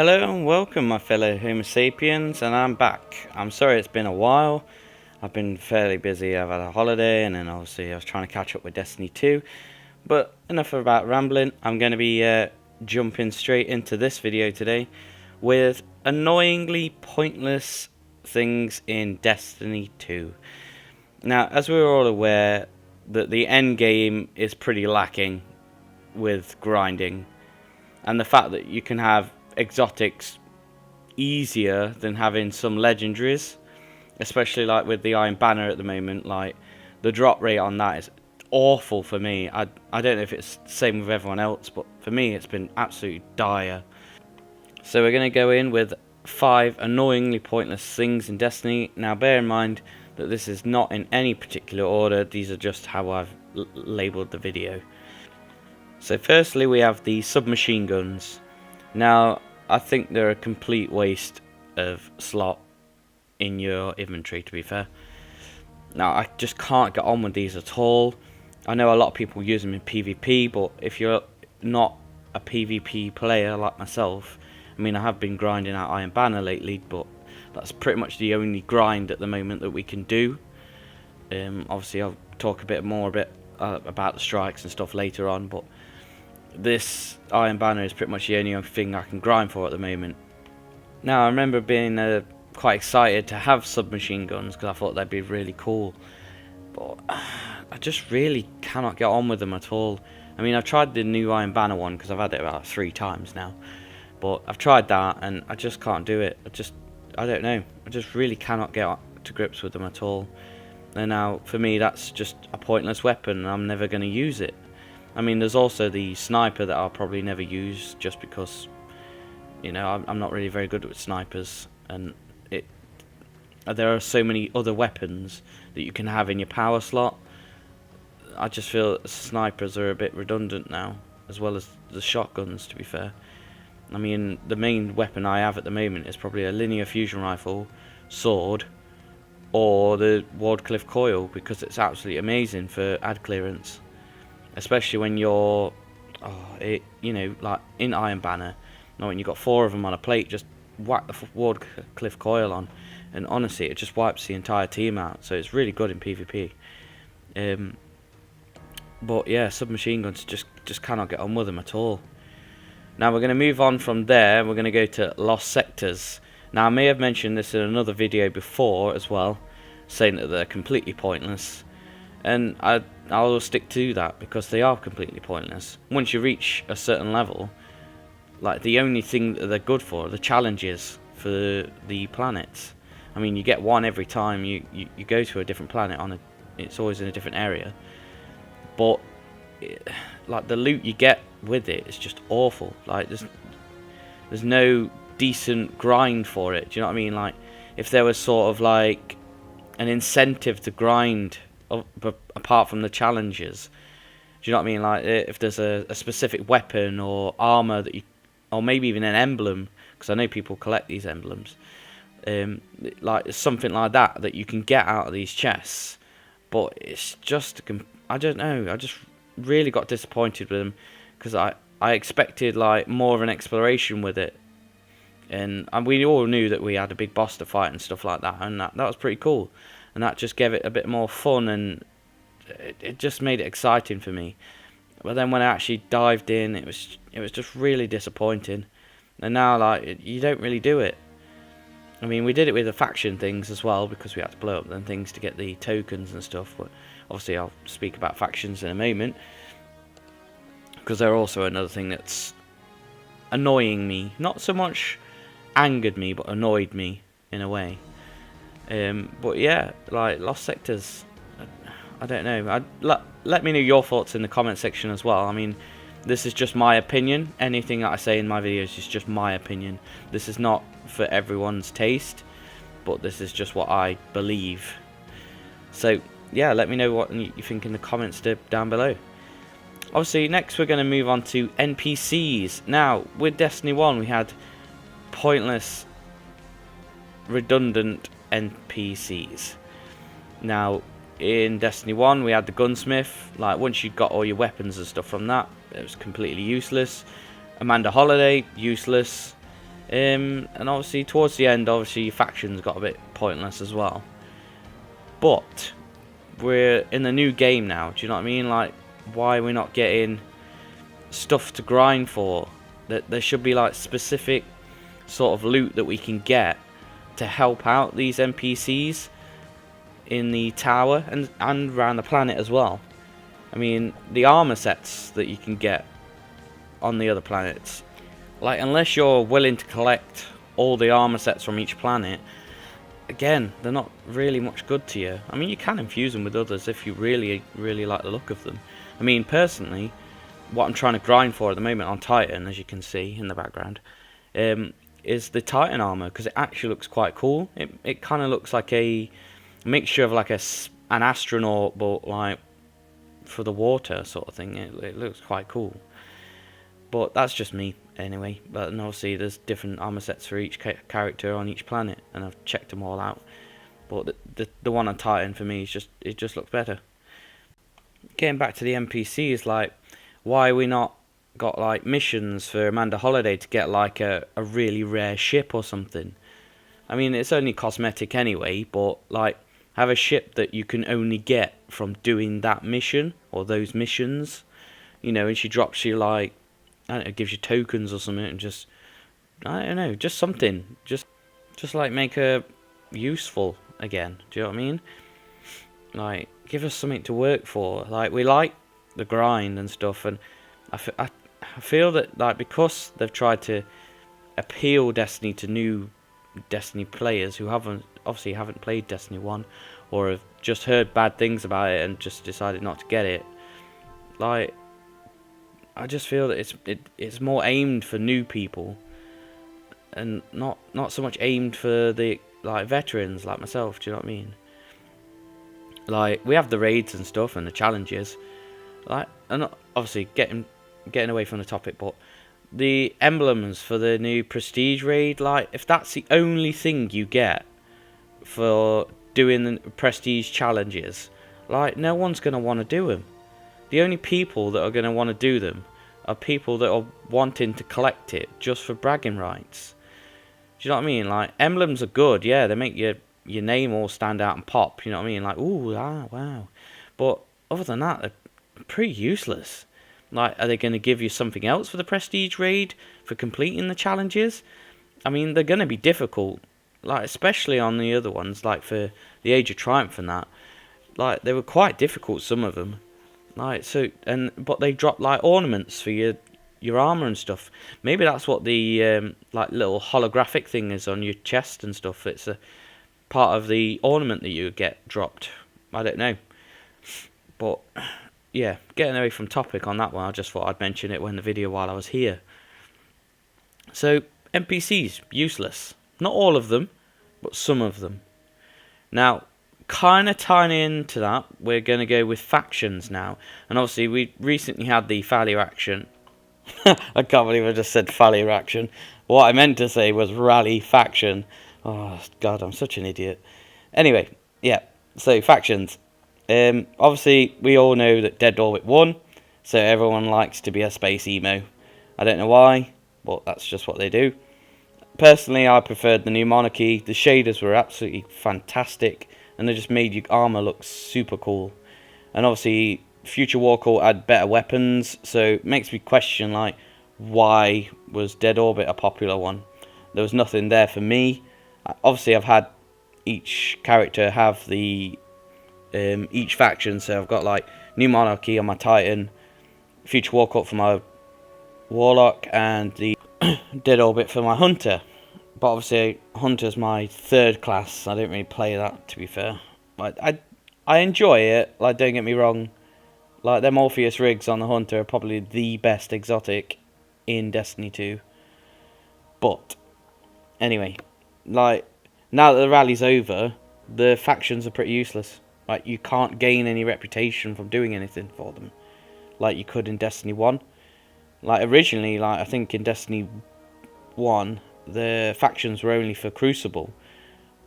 Hello and welcome, my fellow Homo sapiens, and I'm back. I'm sorry it's been a while. I've been fairly busy. I've had a holiday, and then obviously I was trying to catch up with Destiny 2. But enough about rambling. I'm going to be jumping straight into this video today with annoyingly pointless things in Destiny 2. Now, as we're all aware, that the end game is pretty lacking with grinding, and the fact that you can have exotics easier than having some legendaries, especially like with the Iron Banner at the moment. Like, the drop rate on that is awful for me. I don't know if it's the same with everyone else, but for me it's been absolutely dire. So we're going to go in with 5 annoyingly pointless things in Destiny. Now bear in mind that this is not in any particular order, these are just how I've labelled the video. So firstly we have the submachine guns. Now I think they're a complete waste of slot in your inventory, to be fair. Now I just can't get on with these at all. I know a lot of people use them in PvP, but if you're not a PvP player like myself, I mean, I have been grinding out Iron Banner lately, but that's pretty much the only grind at the moment that we can do. Obviously I'll talk a bit more about the strikes and stuff later on, but this Iron Banner is pretty much the only thing I can grind for at the moment. Now I remember being quite excited to have submachine guns because I thought they'd be really cool, but I just really cannot get on with them at all. I mean, I've tried the new Iron Banner one because I've had it about 3 times now, but I've tried that and I just can't do it. I don't know, I just really cannot get to grips with them at all. And now for me that's just a pointless weapon and I'm never going to use it. I mean, there's also the sniper that I'll probably never use just because, you know, I'm not really very good with snipers, and there are so many other weapons that you can have in your power slot. I just feel that snipers are a bit redundant now, as well as the shotguns, to be fair. I mean, the main weapon I have at the moment is probably a linear fusion rifle, sword, or the Wardcliffe coil, because it's absolutely amazing for ad clearance. Especially when you're, you know, like in Iron Banner, when you've got 4 of them on a plate, just whack the Wardcliffe coil on, and honestly, it just wipes the entire team out. So it's really good in PvP. But yeah, submachine guns just cannot get on with them at all. Now we're going to move on from there. We're going to go to Lost Sectors. Now I may have mentioned this in another video before as well, saying that they're completely pointless. And I'll stick to that because they are completely pointless. Once you reach a certain level, like, the only thing that they're good for are the challenges for the planets. I mean, you get one every time you go to a different planet it's always in a different area. But like, the loot you get with it is just awful. Like, there's no decent grind for it. Do you know what I mean? Like, if there was sort of like an incentive to grind, apart from the challenges, do you know what I mean? Like, if there's a specific weapon or armor that or maybe even an emblem, because I know people collect these emblems, like something like that you can get out of these chests. But it's just, I don't know, I just really got disappointed with them because I expected like more of an exploration with it, and we all knew that we had a big boss to fight and stuff like that, and that was pretty cool. And that just gave it a bit more fun, and it just made it exciting for me. But then when I actually dived in, it was just really disappointing. And now, like, you don't really do it. I mean, we did it with the faction things as well, because we had to blow up them things to get the tokens and stuff. But obviously I'll speak about factions in a moment, because they're also another thing that's annoying me. Not so much angered me, but annoyed me in a way. But yeah, like, Lost Sectors, I don't know. Let me know your thoughts in the comment section as well. I mean, this is just my opinion. Anything that I say in my videos is just my opinion. This is not for everyone's taste, but this is just what I believe. So yeah, let me know what you think in the comments down below. Obviously, next we're going to move on to NPCs. Now, with Destiny 1, we had pointless, redundant NPCs. Now, in Destiny 1, we had the gunsmith. Like, once you got all your weapons and stuff from that, it was completely useless. Amanda Holiday, useless. And obviously towards the end, obviously factions got a bit pointless as well. But we're in the new game now. Do you know what I mean? Like, why are we not getting stuff to grind for? That there should be like specific sort of loot that we can get to help out these NPCs in the tower and around the planet as well. I mean, the armor sets that you can get on the other planets, like, unless you're willing to collect all the armor sets from each planet, again, they're not really much good to you. I mean, you can infuse them with others if you really like the look of them. I mean, personally, what I'm trying to grind for at the moment on Titan, as you can see in the background, is the Titan armor, because it actually looks quite cool. It kind of looks like a mixture of like an astronaut, but like for the water sort of thing. It looks quite cool. But that's just me anyway. But and obviously there's different armor sets for each character on each planet, and I've checked them all out. But the one on Titan for me is it just looks better. Getting back to the NPCs, like, why we not got like missions for Amanda Holiday to get like a really rare ship or something? I mean, it's only cosmetic anyway, but like, have a ship that you can only get from doing that mission or those missions, you know, and she drops you like, I don't know, gives you tokens or something, and just, I don't know, just something, just like make her useful again. Do you know what I mean? Like, give us something to work for. Like, we like the grind and stuff, and I feel that, like, because they've tried to appeal Destiny to new Destiny players who obviously haven't played Destiny 1 or have just heard bad things about it and just decided not to get it, like, I just feel that it's more aimed for new people and not so much aimed for the like veterans like myself. Do you know what I mean? Like, we have the raids and stuff and the challenges, like, and obviously getting away from the topic, but the emblems for the new prestige raid, like, if that's the only thing you get for doing the prestige challenges, like, no one's going to want to do them. The only people that are going to want to do them are people that are wanting to collect it just for bragging rights. Do you know what I mean? Like, emblems are good, yeah, they make your name all stand out and pop, you know what I mean? Like, ooh, ah, wow. But other than that, they're pretty useless. Like, are they going to give you something else for the prestige raid for completing the challenges? I mean, they're going to be difficult, like, especially on the other ones, like for the Age of Triumph and that. Like, they were quite difficult, some of them. Like, so, but they dropped like ornaments for your armor and stuff. Maybe that's what the like little holographic thing is on your chest and stuff. It's a part of the ornament that you get dropped. I don't know. But yeah, getting away from topic on that one, I just thought I'd mention it in the video while I was here. So, NPCs, useless. Not all of them, but some of them. Now, kind of tying into that, we're going to go with factions now. And obviously, we recently had the failure action. I can't believe I just said failure action. What I meant to say was rally faction. Oh, God, I'm such an idiot. Anyway, yeah, so factions. Obviously, we all know that Dead Orbit won, so everyone likes to be a space emo. I don't know why, but that's just what they do. Personally, I preferred the new monarchy. The shaders were absolutely fantastic, and they just made your armor look super cool. And obviously, Future Warcall had better weapons, so it makes me question, like, why was Dead Orbit a popular one? There was nothing there for me. Obviously, I've had each character have the each faction, so I've got like New Monarchy on my Titan, Future Warcall for my Warlock, and the Dead Orbit for my Hunter. But obviously, Hunter's my third class. I don't really play that, to be fair. But I enjoy it. Like, don't get me wrong. Like, them Orpheus rigs on the Hunter are probably the best exotic in Destiny 2. But anyway, like, now that the rally's over, the factions are pretty useless. Like, you can't gain any reputation from doing anything for them, like you could in Destiny 1. Like, originally, like, I think in Destiny 1, the factions were only for Crucible,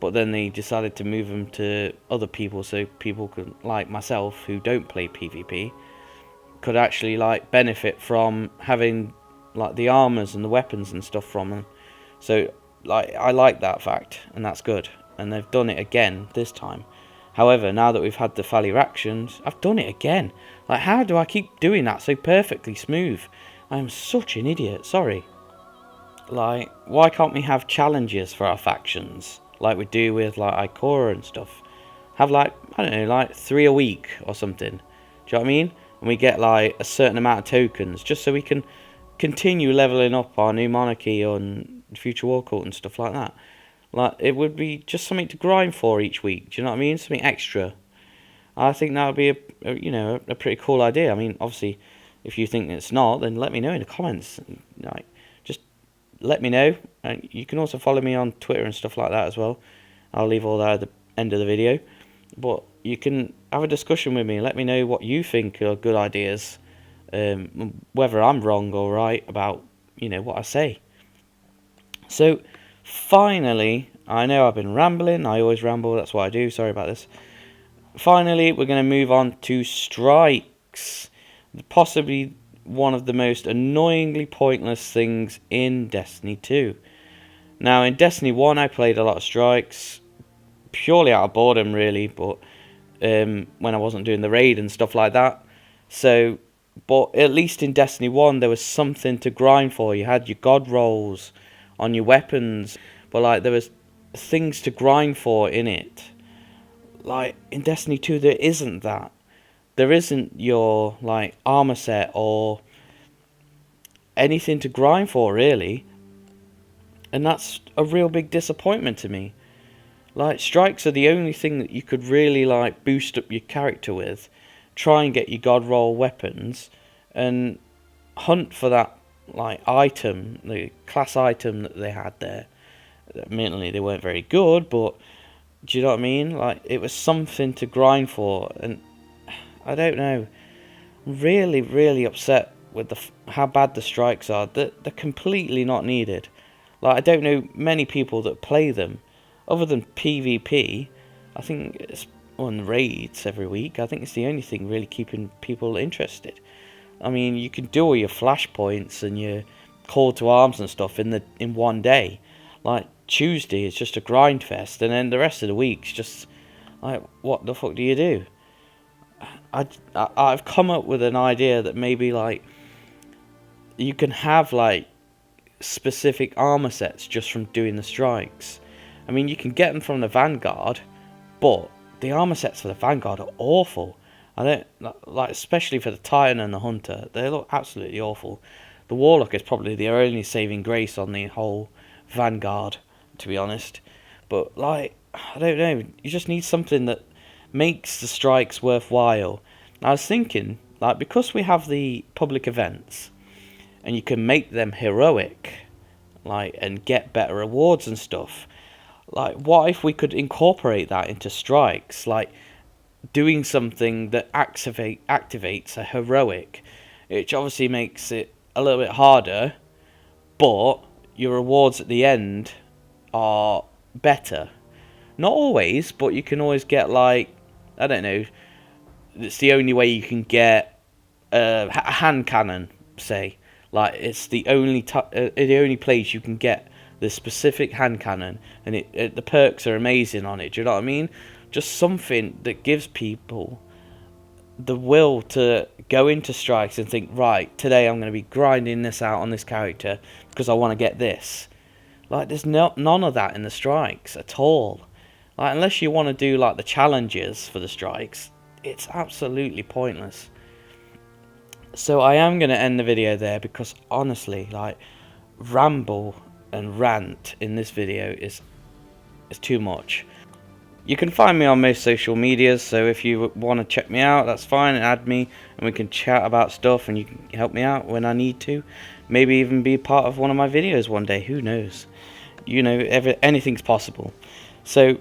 but then they decided to move them to other people, so people could, like myself, who don't play PvP, could actually, like, benefit from having, like, the armors and the weapons and stuff from them. So like, I like that fact, and that's good. And they've done it again this time. However, now that we've had the failure actions, I've done it again. Like, how do I keep doing that so perfectly smooth? I am such an idiot, sorry. Like, why can't we have challenges for our factions, like we do with, like, Ikora and stuff? Have, like, I don't know, like 3 a week or something. Do you know what I mean? And we get, like, a certain amount of tokens, just so we can continue leveling up our new monarchy on Future War Cult and stuff like that. Like, it would be just something to grind for each week. Do you know what I mean? Something extra. I think that would be a pretty cool idea. I mean, obviously, if you think it's not, then let me know in the comments. Like, just let me know. And you can also follow me on Twitter and stuff like that as well. I'll leave all that at the end of the video. But you can have a discussion with me. Let me know what you think are good ideas. Whether I'm wrong or right about, what I say. So, finally, I know I've been rambling. I always ramble. That's what I do. Sorry about this. Finally, we're going to move on to strikes. Possibly one of the most annoyingly pointless things in Destiny 2. Now, in Destiny 1, I played a lot of strikes. Purely out of boredom, really. But when I wasn't doing the raid and stuff like that. So, but at least in Destiny 1, there was something to grind for. You had your god rolls on your weapons, but like there was things to grind for in it. Like in Destiny 2 there isn't that. There isn't your like armor set or anything to grind for really. And that's a real big disappointment to me. Like strikes are the only thing that you could really like boost up your character with. Try and get your god roll weapons and hunt for that like item, the class item that they had there. Admittedly, they weren't very good, but do you know what I mean? Like, it was something to grind for, and I don't know. I'm really, really upset with how bad the strikes are. They're completely not needed. Like, I don't know many people that play them, other than PvP. I think it's on raids every week. I think it's the only thing really keeping people interested. I mean, you can do all your flashpoints and your call to arms and stuff in one day. Like Tuesday is just a grind fest, and then the rest of the week's just like, what the fuck do you do? I've come up with an idea that maybe like you can have like specific armor sets just from doing the strikes. I mean, you can get them from the Vanguard, but the armor sets for the Vanguard are awful. I don't like, especially for the Titan and the Hunter. They look absolutely awful. The Warlock is probably the only saving grace on the whole Vanguard, to be honest. But like, I don't know. You just need something that makes the strikes worthwhile. I was thinking, like, because we have the public events, and you can make them heroic, like, and get better rewards and stuff. Like, what if we could incorporate that into strikes, like doing something that activates a heroic, which obviously makes it a little bit harder, but your rewards at the end are better. Not always, but you can always get like, I don't know, it's the only way you can get a hand cannon, say. Like, it's the only place you can get the specific hand cannon, and the perks are amazing on it. Do you know what I mean? Just something that gives people the will to go into strikes and think, right, today I'm going to be grinding this out on this character because I want to get this. Like, there's none of that in the strikes at all. Like, unless you want to do like the challenges for the strikes, it's absolutely pointless. So I am going to end the video there because honestly, like, Ramble and Rant in this video is too much. You can find me on most social medias, so if you want to check me out, that's fine, add me, and we can chat about stuff, and you can help me out when I need to. Maybe even be part of one of my videos one day, who knows? You know, anything's possible. So,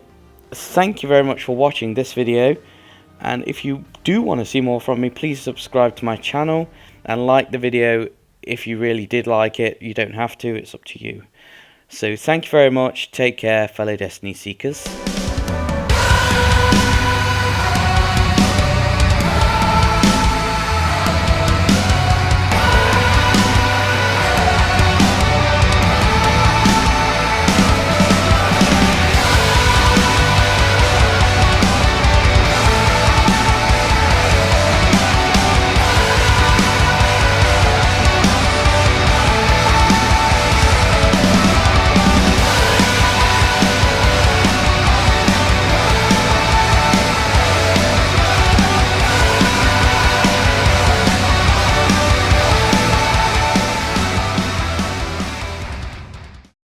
thank you very much for watching this video, and if you do want to see more from me, please subscribe to my channel, and like the video if you really did like it. You don't have to, it's up to you. So, thank you very much, take care, fellow Destiny Seekers.